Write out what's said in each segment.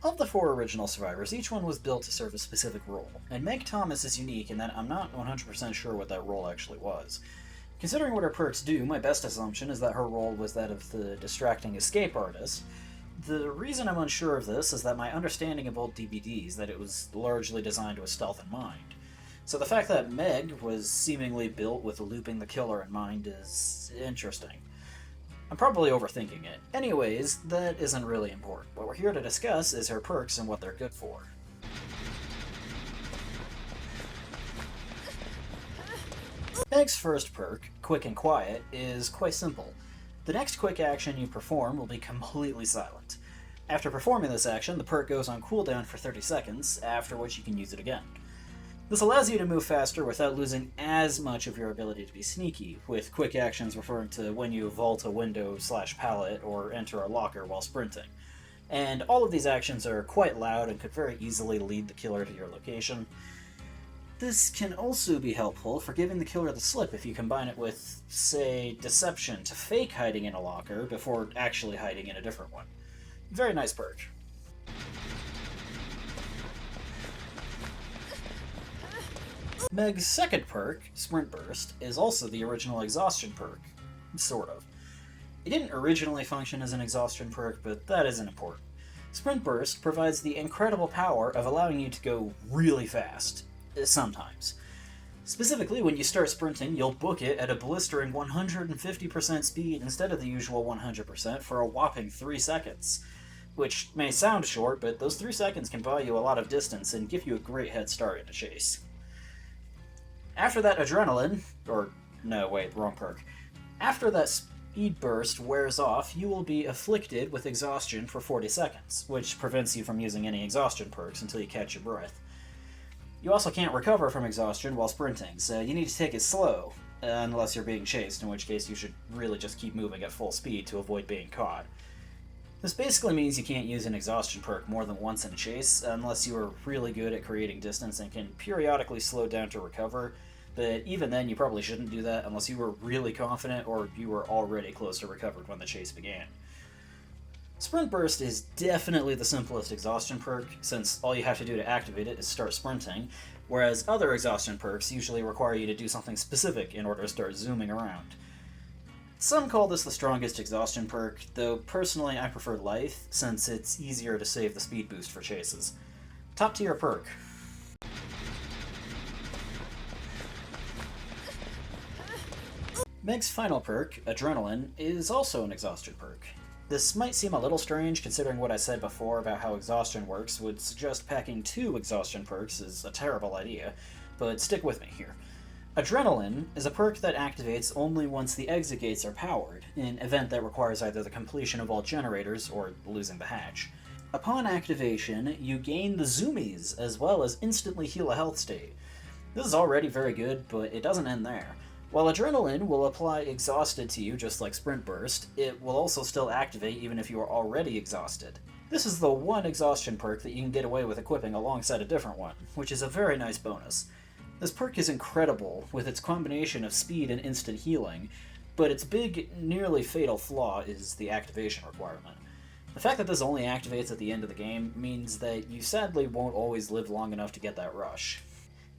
Of the 4 original survivors, each one was built to serve a specific role, and Meg Thomas is unique in that I'm not 100% sure what that role actually was. Considering what her perks do, my best assumption is that her role was that of the distracting escape artist. The reason I'm unsure of this is that my understanding of old DVDs that it was largely designed with stealth in mind. So the fact that Meg was seemingly built with looping the killer in mind is interesting. I'm probably overthinking it. Anyways, that isn't really important. What we're here to discuss is her perks and what they're good for. Meg's first perk, Quick and Quiet, is quite simple. The next quick action you perform will be completely silent. After performing this action, the perk goes on cooldown for 30 seconds, after which you can use it again. This allows you to move faster without losing as much of your ability to be sneaky, with quick actions referring to when you vault a window/pallet or enter a locker while sprinting. And all of these actions are quite loud and could very easily lead the killer to your location. This can also be helpful for giving the killer the slip if you combine it with, say, deception to fake hiding in a locker before actually hiding in a different one. Very nice perk. Meg's second perk, Sprint Burst, is also the original exhaustion perk. Sort of. It didn't originally function as an exhaustion perk, but that isn't important. Sprint Burst provides the incredible power of allowing you to go really fast. Sometimes. Specifically, when you start sprinting, you'll book it at a blistering 150% speed instead of the usual 100% for a whopping 3 seconds. Which may sound short, but those 3 seconds can buy you a lot of distance and give you a great head start in a chase. After that adrenaline, or no, wait, wrong perk. After that speed burst wears off, you will be afflicted with exhaustion for 40 seconds, which prevents you from using any exhaustion perks until you catch your breath. You also can't recover from exhaustion while sprinting, so you need to take it slow, unless you're being chased, in which case you should really just keep moving at full speed to avoid being caught. This basically means you can't use an exhaustion perk more than once in a chase, unless you are really good at creating distance and can periodically slow down to recover, but even then you probably shouldn't do that unless you were really confident or you were already close to recovered when the chase began. Sprint Burst is definitely the simplest exhaustion perk, since all you have to do to activate it is start sprinting, whereas other exhaustion perks usually require you to do something specific in order to start zooming around. Some call this the strongest exhaustion perk, though personally I prefer Life, since it's easier to save the speed boost for chases. Top tier perk. Meg's final perk, Adrenaline, is also an exhaustion perk. This might seem a little strange considering what I said before about how exhaustion works would suggest packing 2 exhaustion perks is a terrible idea, but stick with me here. Adrenaline is a perk that activates only once the exit gates are powered, an event that requires either the completion of all generators or losing the hatch. Upon activation, you gain the zoomies, as well as instantly heal a health state. This is already very good, but it doesn't end there. While Adrenaline will apply exhausted to you just like Sprint Burst, it will also still activate even if you are already exhausted. This is the one exhaustion perk that you can get away with equipping alongside a different one, which is a very nice bonus. This perk is incredible, with its combination of speed and instant healing, but its big, nearly fatal flaw is the activation requirement. The fact that this only activates at the end of the game means that you sadly won't always live long enough to get that rush.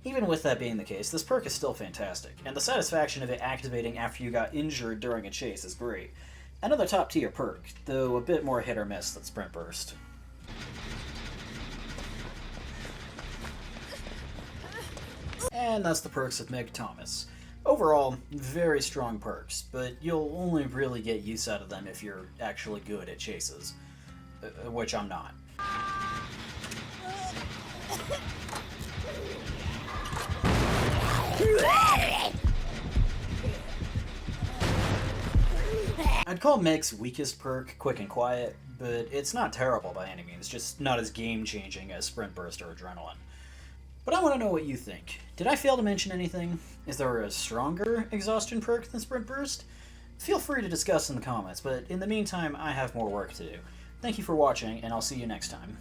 Even with that being the case, this perk is still fantastic, and the satisfaction of it activating after you got injured during a chase is great. Another top tier perk, though a bit more hit or miss than Sprint Burst. And that's the perks of Meg Thomas. Overall, very strong perks, but you'll only really get use out of them if you're actually good at chases. Which I'm not. I'd call Meg's weakest perk Quick and Quiet, but it's not terrible by any means, just not as game-changing as Sprint Burst or Adrenaline. But I want to know what you think. Did I fail to mention anything? Is there a stronger exhaustion perk than Sprint Burst? Feel free to discuss in the comments, but in the meantime, I have more work to do. Thank you for watching, and I'll see you next time.